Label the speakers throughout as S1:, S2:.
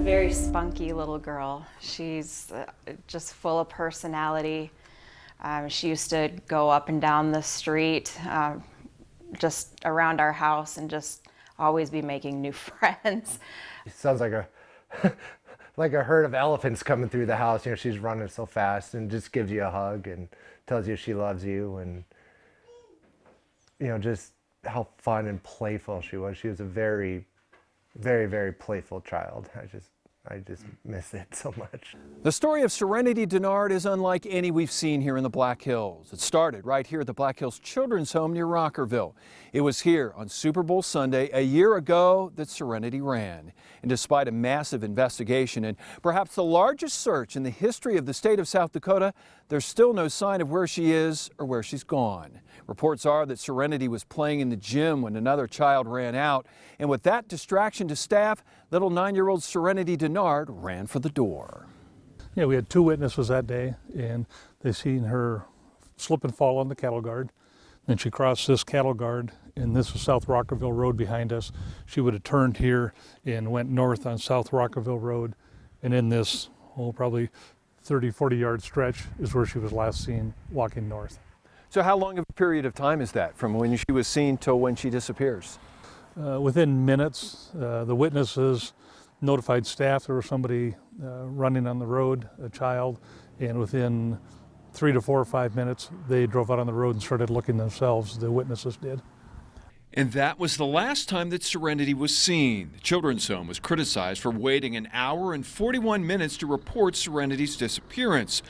S1: very spunky little girl. She's just full of personality. She used to go up and down the street just around our house and just always be making new friends.
S2: It sounds like a like a herd of elephants coming through the house. You know, she's running so fast and just gives you a hug and tells you she loves you, and you know, just how fun and playful she was. She was a very, very, very playful child. I just miss it so much.
S3: The story of Serenity Dennard is unlike any we've seen here in the Black Hills. It started right here at the Black Hills Children's Home near Rockerville. It was here on Super Bowl Sunday a year ago that Serenity ran. And despite a massive investigation and perhaps the largest search in the history of the state of South Dakota, there's still no sign of where she is or where she's gone. Reports are that Serenity was playing in the gym when another child ran out. And with that distraction to staff, little 9-year-old Serenity Dennard ran for the door.
S4: Yeah, we had 2 witnesses that day, and they seen her slip and fall on the cattle guard. Then she crossed this cattle guard, and this was South Rockerville Road behind us. She would have turned here and went north on South Rockerville Road, and in this, probably 30, 40-yard stretch is where she was last seen walking north.
S3: So how long of a period of time is that from when she was seen till when she disappears?
S4: Within minutes, the witnesses notified staff there was somebody running on the road, a child, and within 3 to 4 or 5 minutes, they drove out on the road and started looking themselves, the witnesses did.
S3: And that was the last time that Serenity was seen. The children's home was criticized for waiting an hour and 41 minutes to report Serenity's disappearance.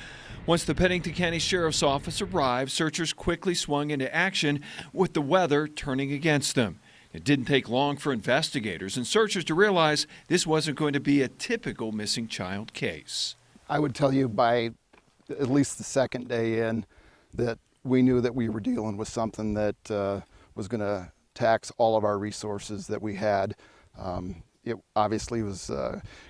S3: Once the Pennington County Sheriff's Office arrived, searchers quickly swung into action with the weather turning against them. It didn't take long for investigators and searchers to realize this wasn't going to be a typical missing child case.
S5: I would tell you by at least the second day in that we knew that we were dealing with something that was going to tax all of our resources that we had. It obviously was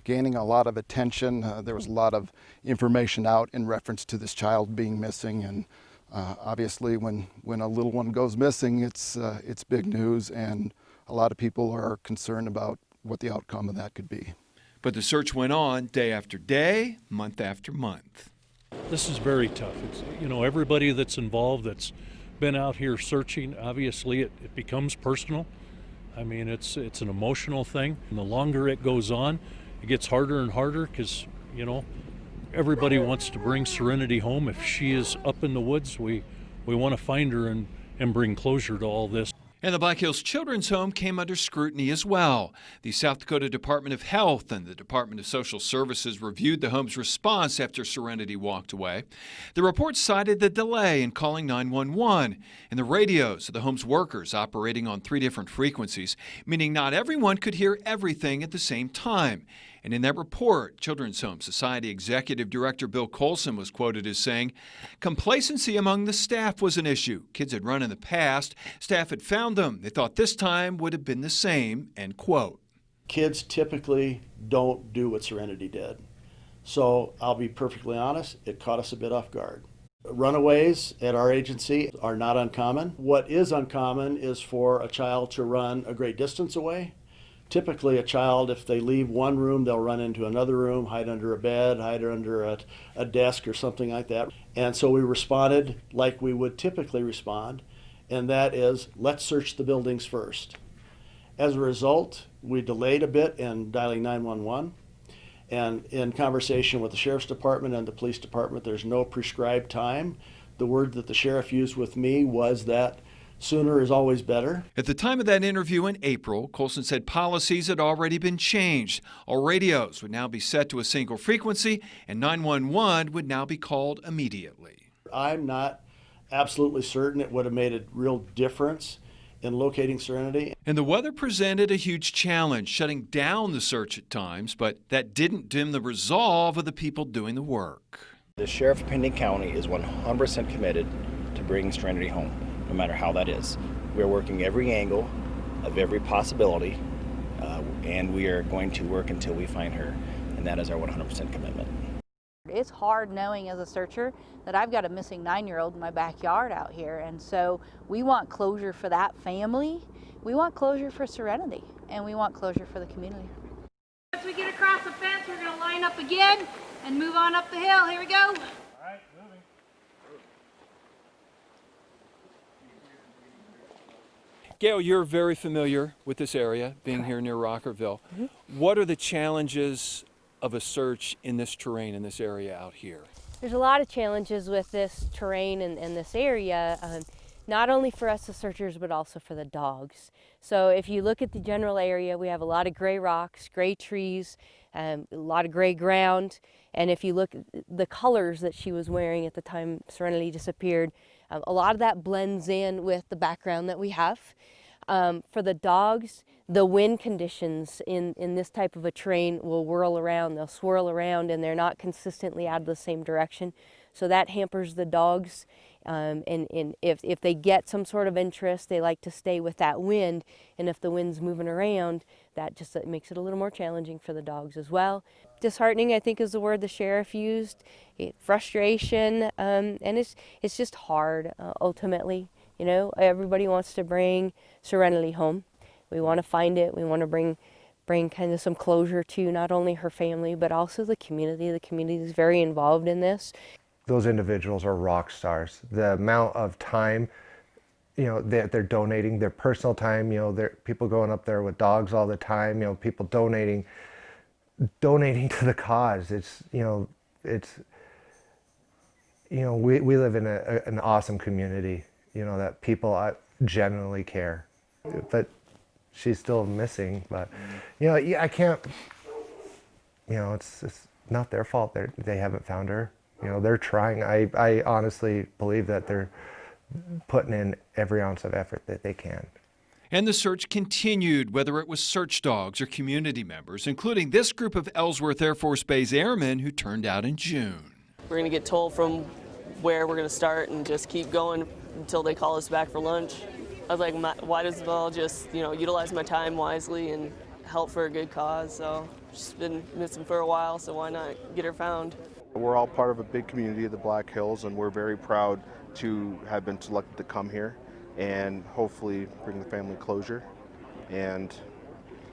S5: gaining a lot of attention. There was a lot of information out in reference to this child being missing, and obviously when a little one goes missing, it's big news, and a lot of people are concerned about what the outcome of that could be.
S3: But the search went on day after day, month after month.
S6: This is very tough. It's, you know, everybody that's involved that's been out here searching, obviously it becomes personal. I mean, it's an emotional thing, and the longer it goes on, it gets harder and harder because, you know, everybody wants to bring Serenity home. If she is up in the woods, we want to find her and bring closure to all this.
S3: And the Black Hills Children's Home came under scrutiny as well. The South Dakota Department of Health and the Department of Social Services reviewed the home's response after Serenity walked away. The report cited the delay in calling 911 and the radios of the home's workers operating on 3 different frequencies, meaning not everyone could hear everything at the same time. And in that report, Children's Home Society Executive Director Bill Colson was quoted as saying, "Complacency among the staff was an issue. Kids had run in the past. Staff had found them. They thought this time would have been the same," end quote.
S7: Kids typically don't do what Serenity did. So I'll be perfectly honest, it caught us a bit off guard. Runaways at our agency are not uncommon. What is uncommon is for a child to run a great distance away. Typically a child, if they leave one room, they'll run into another room, hide under a bed, hide under a desk or something like that. And so we responded like we would typically respond, and that is, let's search the buildings first. As a result, we delayed a bit in dialing 911. And in conversation with the Sheriff's Department and the Police Department, there's no prescribed time. The word that the sheriff used with me was that sooner is always better.
S3: At the time of that interview in April, Colson said policies had already been changed. All radios would now be set to a single frequency, and 911 would now be called immediately.
S7: I'm not absolutely certain it would have made a real difference in locating Serenity.
S3: And the weather presented a huge challenge, shutting down the search at times, but that didn't dim the resolve of the people doing the work.
S8: The Sheriff of Pennington County is 100% committed to bringing Serenity home, no matter how that is. We're working every angle of every possibility, and we are going to work until we find her, and that is our 100% commitment.
S9: It's hard knowing as a searcher that I've got a missing 9-year-old in my backyard out here, and so we want closure for that family, we want closure for Serenity, and we want closure for the community. we get across the fence, we're going to line up again and move on up the hill. Here we go.
S3: Gail, you're very familiar with this area, being here near Rockerville. What are the challenges of a search in this terrain, in this area out here?
S10: There's a lot of challenges with this terrain and this area, not only for us as searchers, but also for the dogs. So if you look at the general area, we have a lot of gray rocks, gray trees, a lot of gray ground. And if you look at the colors that she was wearing at the time Serenity disappeared, a lot of that blends in with the background that we have. For the dogs, the wind conditions in this type of a terrain will whirl around, they'll swirl around, and they're not consistently out of the same direction. So that hampers the dogs. And if they get some sort of interest, they like to stay with that wind. And if the wind's moving around, that just makes it a little more challenging for the dogs as well. Disheartening, I think, is the word the sheriff used. Frustration, and it's just hard ultimately. You know, everybody wants to bring Serenity home. We want to find it. We want to bring kind of some closure to not only her family, but also the community. The community is very involved in this.
S2: Those individuals are rock stars. The amount of time, you know, they're donating their personal time. You know, there are people going up there with dogs all the time. You know, people donating to the cause. It's, you know, we live in an awesome community. You know, that people genuinely care. But she's still missing. But you know, I can't. You know, it's not their fault. They haven't found her. You know, they're trying. I honestly believe that they're putting in every ounce of effort that they can.
S3: And the search continued, whether it was search dogs or community members, including this group of Ellsworth Air Force Base airmen who turned out in June.
S11: We're going to get told from where we're going to start and just keep going until they call us back for lunch. I was like, might as well just, you know, utilize my time wisely and help for a good cause. So she's been missing for a while, so why not get her found?
S12: We're all part of a big community of the Black Hills, and we're very proud to have been selected to come here and hopefully bring the family closure. And,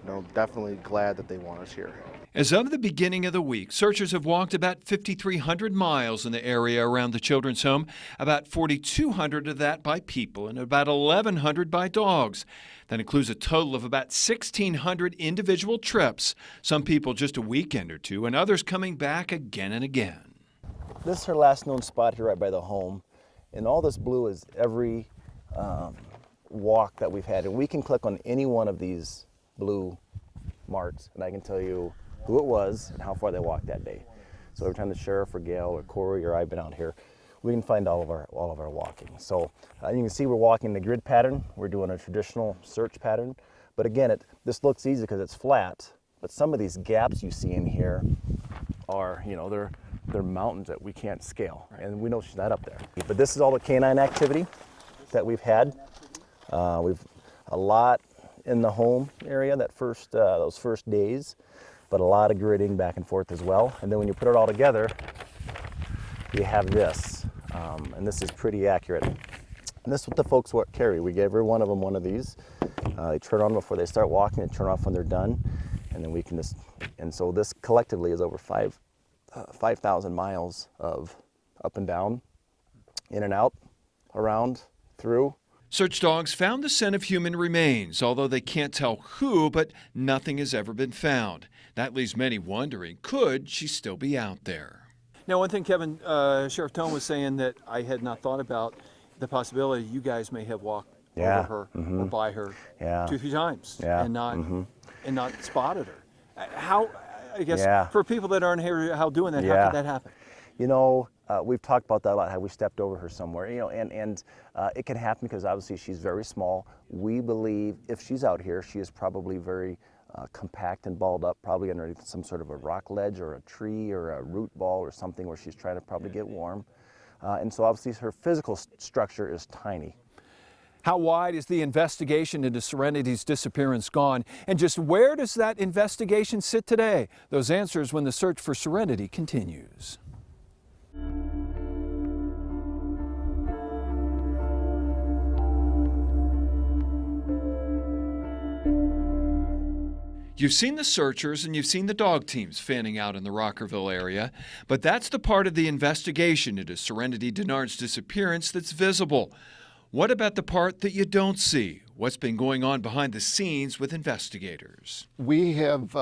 S12: you know, definitely glad that they want us here.
S3: As of the beginning of the week, searchers have walked about 5,300 miles in the area around the children's home, about 4,200 of that by people and about 1,100 by dogs. That includes a total of about 1,600 individual trips, some people just a weekend or two, and others coming back again and again.
S8: This is her last known spot here right by the home, and all this blue is every walk that we've had. And we can click on any one of these blue marks, and I can tell you who it was and how far they walked that day. So every time the sheriff or Gail or Corey or I've been out here, we can find all of our walking. So you can see we're walking the grid pattern. We're doing a traditional search pattern. But again, this looks easy because it's flat. But some of these gaps you see in here are, you know, they're mountains that we can't scale. And we know she's not up there. But this is all the canine activity that we've had. We've a lot in the home area those first days, but a lot of gridding back and forth as well. And then when you put it all together, you have this, and this is pretty accurate. And this is what the folks carry. We gave every one of them one of these. They turn on before they start walking and turn off when they're done. And then we can and so this collectively is over 5,000 miles of up and down, in and out, around, through.
S3: Search dogs found the scent of human remains, although they can't tell who, but nothing has ever been found. That leaves many wondering, could she still be out there? Now, one thing, Kevin, Sheriff Tone was saying that I had not thought about the possibility you guys may have walked over her or by her 2 or 3 times and not spotted her. How, I guess, for people that aren't here, how doing that, how could that happen?
S8: You know, we've talked about that a lot, how we stepped over her somewhere, you know, and it can happen because obviously she's very small. We believe if she's out here, she is probably very compact and balled up, probably underneath some sort of a rock ledge or a tree or a root ball or something where she's trying to probably get warm. And so obviously her physical structure is tiny.
S3: How wide is the investigation into Serenity's disappearance gone? And just where does that investigation sit today? Those answers when the search for Serenity continues. You've seen the searchers and you've seen the dog teams fanning out in the Rockerville area, but that's the part of the investigation into Serenity Dennard's disappearance that's visible. What about the part that you don't see? What's been going on behind the scenes with investigators?
S5: We have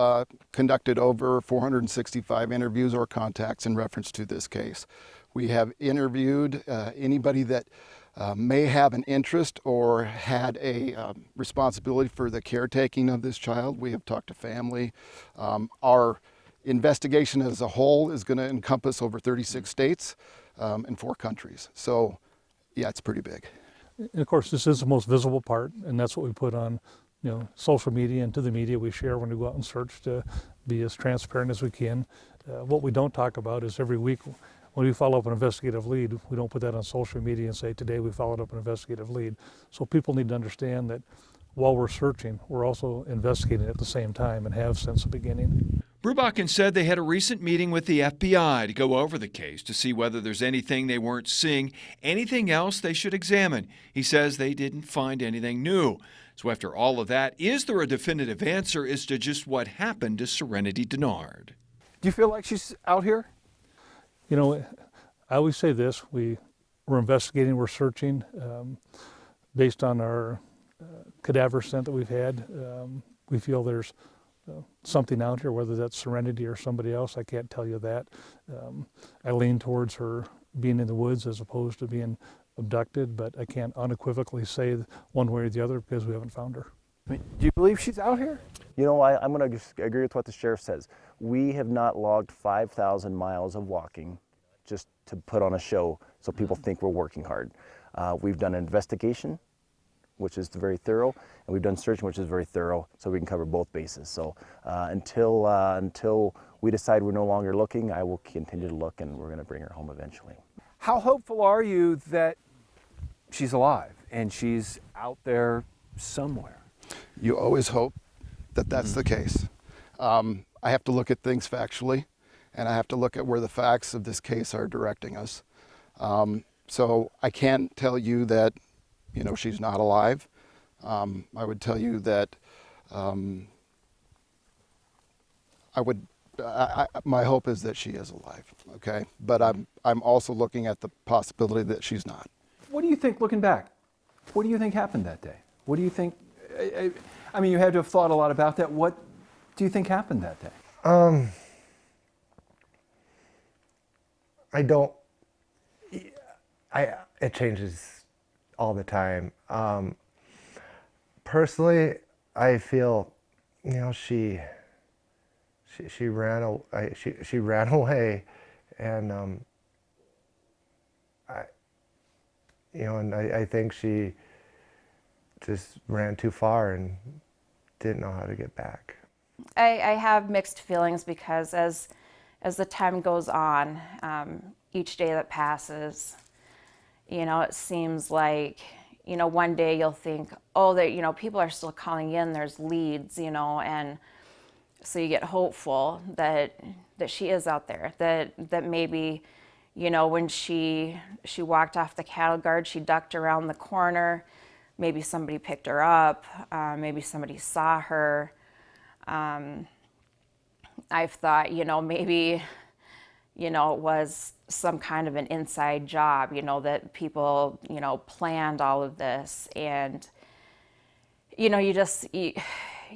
S5: conducted over 465 interviews or contacts in reference to this case. We have interviewed anybody that may have an interest or had a responsibility for the caretaking of this child. We have talked to family. Our investigation as a whole is going to encompass over 36 states and 4 countries. So, yeah, it's pretty big.
S4: And of course, this is the most visible part, and that's what we put on, social media and to the media we share when we go out and search, to be as transparent as we can. What we don't talk about is every week when we follow up an investigative lead, we don't put that on social media and say, today we followed up an investigative lead. So people need to understand that while we're searching, we're also investigating at the same time and have since the beginning.
S3: Brubachen said they had a recent meeting with the FBI to go over the case to see whether there's anything they weren't seeing, anything else they should examine. He says they didn't find anything new. So after all of that, is there a definitive answer as to just what happened to Serenity Dennard?
S13: Do you feel like she's out here?
S4: I always say this, we're investigating, we're searching. Based on our cadaver scent that we've had, we feel there's something out here, whether that's Serenity or somebody else. I can't tell you that. I lean towards her being in the woods as opposed to being abducted, but I can't unequivocally say one way or the other because we haven't found her.
S13: I mean, do you believe she's out here?
S8: I'm going to agree with what the sheriff says. We have not logged 5,000 miles of walking just to put on a show so people think we're working hard. We've done an investigation, which is very thorough, and we've done searching, which is very thorough, so we can cover both bases. So until we decide we're no longer looking, I will continue to look, and we're going to bring her home eventually.
S13: How hopeful are you that she's alive and she's out there somewhere?
S5: You always hope that that's the case. I have to look at things factually, and I have to look at where the facts of this case are directing us. So I can't tell you that, she's not alive. I would tell you that my hope is that she is alive, okay? But I'm also looking at the possibility that she's not.
S13: What do you think, looking back, what do you think happened that day? What do you think, I mean, you had to have thought a lot about that. What do you think happened that day?
S2: It changes all the time. Personally, I feel, she ran away, and I think she just ran too far and didn't know how to get back.
S1: I have mixed feelings because as the time goes on, each day that passes, it seems like, one day you'll think, oh, that, people are still calling in, there's leads, and so you get hopeful that she is out there, that maybe, when she walked off the cattle guard, she ducked around the corner, maybe somebody picked her up, maybe somebody saw her. I've thought, maybe, it was some kind of an inside job, that people, planned all of this. And,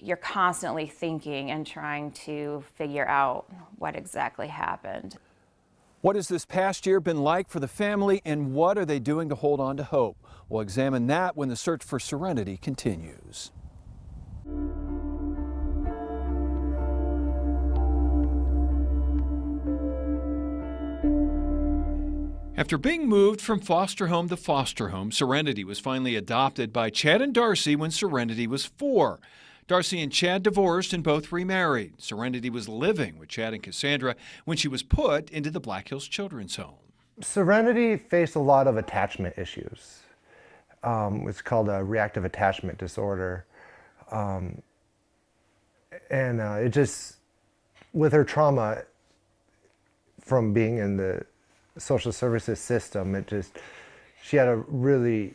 S1: you're constantly thinking and trying to figure out what exactly happened.
S13: What has this past year been like for the family, and what are they doing to hold on to hope? We'll examine that when the search for Serenity continues.
S3: After being moved from foster home to foster home, Serenity was finally adopted by Chad and Darcy when Serenity was 4. Darcy and Chad divorced and both remarried. Serenity was living with Chad and Cassandra when she was put into the Black Hills Children's Home.
S2: Serenity faced a lot of attachment issues. It's called a reactive attachment disorder. And it just, with her trauma from being in the social services system, she had a really,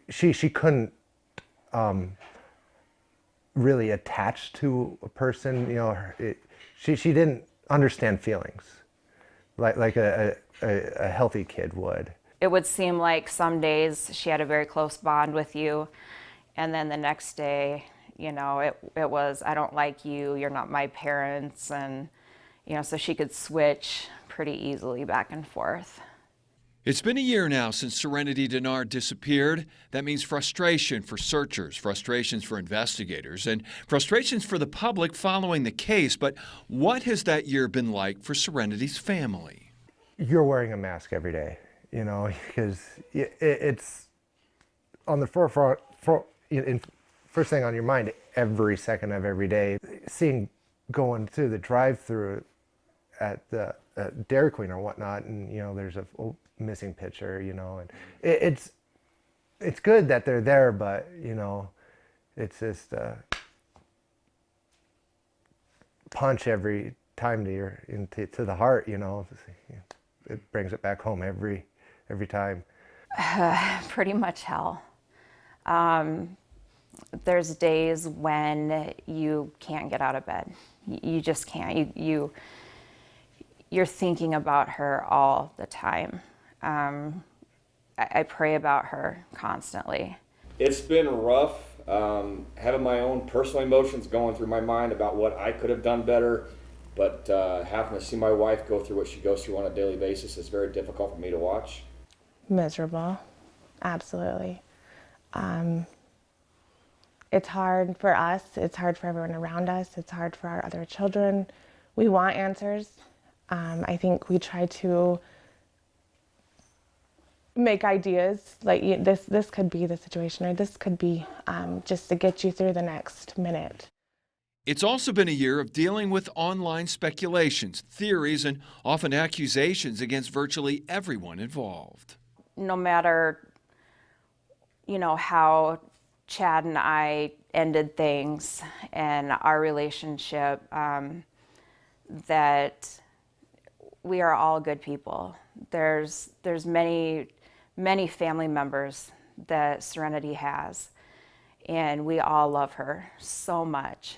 S2: she couldn't really attached to a person. You know, she didn't understand feelings like a healthy kid would.
S1: It would seem like some days she had a very close bond with you, and then the next day, you know, it was, I don't like you, you're not my parents, and, you know, so she could switch pretty easily back and forth.
S3: It's been a year now since Serenity Dennard disappeared. That means frustration for searchers, frustrations for investigators, and frustrations for the public following the case. But what has that year been like for Serenity's family?
S2: You're wearing a mask every day, you know, because it's on the forefront, first thing on your mind every second of every day. Seeing going through the drive-through at the Dairy Queen or whatnot, and, you know, there's a missing picture, you know, and it's good that they're there, but, you know, it's just a punch every time to the heart, you know. It brings it back home every time.
S1: Pretty much hell. There's days when you can't get out of bed. You just can't. You're thinking about her all the time. I pray about her constantly.
S14: It's been rough, having my own personal emotions going through my mind about what I could have done better, but having to see my wife go through what she goes through on a daily basis is very difficult for me to watch.
S15: Miserable, absolutely. It's hard for us, it's hard for everyone around us, it's hard for our other children. We want answers. I think we try to make ideas, like this could be the situation, or this could be just to get you through the next minute.
S3: It's also been a year of dealing with online speculations, theories, and often accusations against virtually everyone involved.
S1: No matter, you know, how Chad and I ended things and our relationship, that we are all good people. There's many family members that Serenity has, and we all love her so much.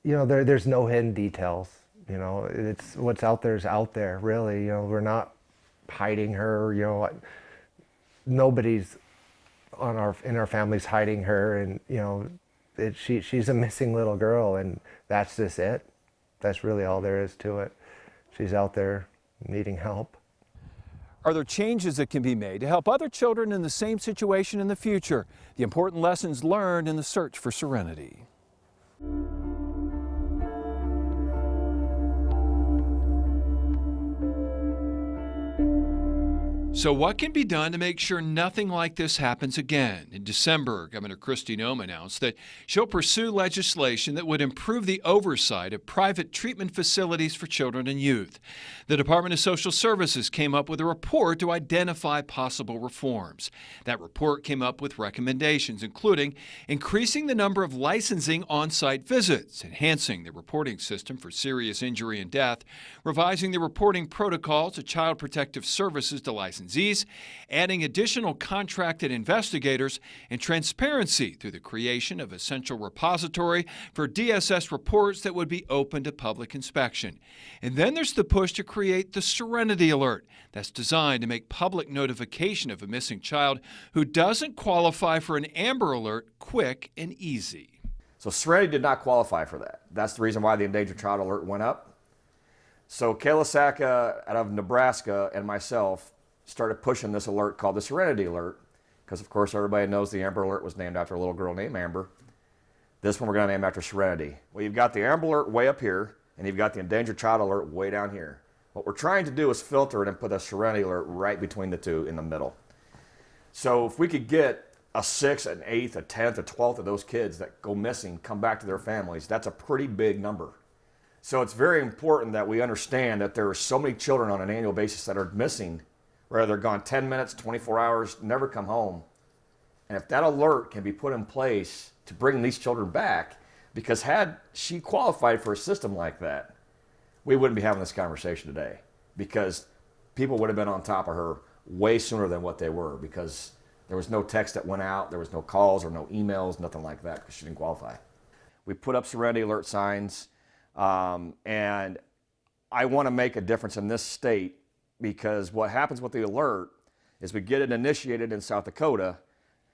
S2: You know, there's no hidden details. You know, it's what's out there is out there, really. You know, we're not hiding her. You know, nobody's in our family's hiding her, and, you know, she's a missing little girl, and that's just it. That's really all there is to it. She's out there needing help.
S13: Are there changes that can be made to help other children in the same situation in the future? The important lessons learned in the search for Serenity.
S3: So what can be done to make sure nothing like this happens again? In December, Governor Kristi Noem announced that she'll pursue legislation that would improve the oversight of private treatment facilities for children and youth. The Department of Social Services came up with a report to identify possible reforms. That report came up with recommendations, including increasing the number of licensing on-site visits, enhancing the reporting system for serious injury and death, revising the reporting protocol to Child Protective Services to licensees, adding additional contracted investigators, and transparency through the creation of a central repository for DSS reports that would be open to public inspection. And then there's the push to create the Serenity Alert that's designed to make public notification of a missing child who doesn't qualify for an Amber Alert quick and easy.
S14: So Serenity did not qualify for that. That's the reason why the Endangered Child Alert went up. So Kayla Saka out of Nebraska and myself started pushing this alert called the Serenity Alert, because of course everybody knows the Amber Alert was named after a little girl named Amber. This one we're going to name after Serenity. Well, you've got the Amber Alert way up here, and you've got the Endangered Child Alert way down here. What we're trying to do is filter it and put a Serenity Alert right between the two in the middle. So if we could get a 6th, an 8th, a 10th, a 12th of those kids that go missing come back to their families, that's a pretty big number. So it's very important that we understand that there are so many children on an annual basis that are missing, whether they're gone 10 minutes, 24 hours, never come home. And if that alert can be put in place to bring these children back, because had she qualified for a system like that, we wouldn't be having this conversation today, because people would have been on top of her way sooner than what they were, because there was no text that went out, there was no calls or no emails, nothing like that, because she didn't qualify. We put up Serenity Alert signs, and I want to make a difference in this state, because what happens with the alert is we get it initiated in South Dakota,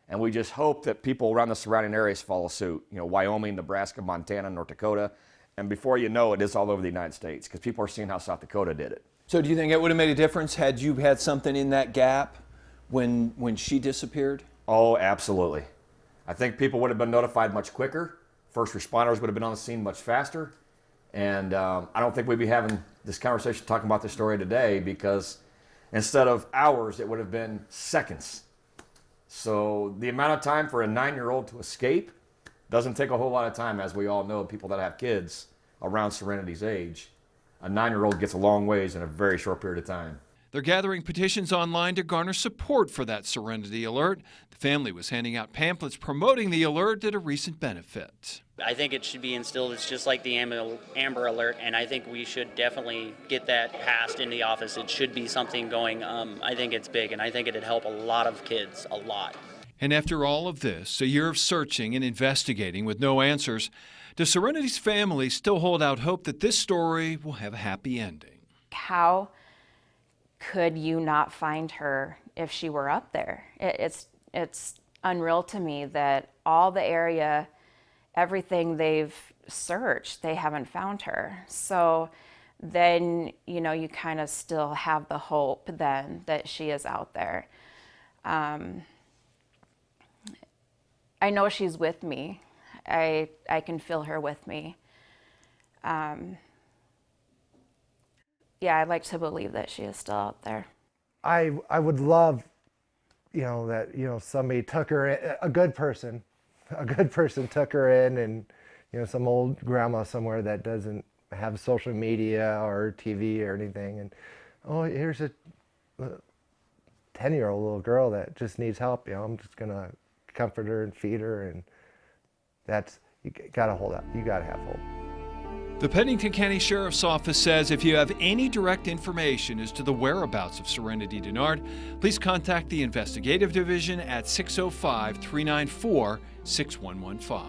S14: and we just hope that people around the surrounding areas follow suit. You know, Wyoming, Nebraska, Montana, North Dakota, and before you know it, it's all over the United States, because people are seeing how South Dakota did it.
S13: So do you think it would have made a difference had you had something in that gap when she disappeared?
S14: Oh, absolutely. I think people would have been notified much quicker. First responders would have been on the scene much faster. And I don't think we'd be having this conversation talking about this story today, because instead of hours, it would have been seconds. So the amount of time for a 9-year-old to escape doesn't take a whole lot of time, as we all know, people that have kids around Serenity's age. A 9-year-old gets a long ways in a very short period of time.
S3: They're gathering petitions online to garner support for that Serenity Alert. The family was handing out pamphlets promoting the alert at a recent benefit.
S16: I think it should be instilled. It's just like the Amber Alert, and I think we should definitely get that passed in the office. It should be something going. I think it's big, and I think it'd help a lot of kids, a lot.
S3: And after all of this, a year of searching and investigating with no answers, does Serenity's family still hold out hope that this story will have a happy ending?
S1: How could you not find her if she were up there? It's unreal to me that all the area, everything they've searched, they haven't found her. So then, you know, you kind of still have the hope then that she is out there. I know she's with me. I can feel her with me. Yeah, I'd like to believe that she is still out there.
S2: I would love, you know, that, you know, somebody took her in, a good person took her in, and, you know, some old grandma somewhere that doesn't have social media or TV or anything, and, oh, here's a 10-year-old little girl that just needs help. You know, I'm just gonna comfort her and feed her, and that's, you gotta hold out. You gotta have hope.
S3: The Pennington County Sheriff's Office says if you have any direct information as to the whereabouts of Serenity Dennard, please contact the Investigative Division at 605-394-6115.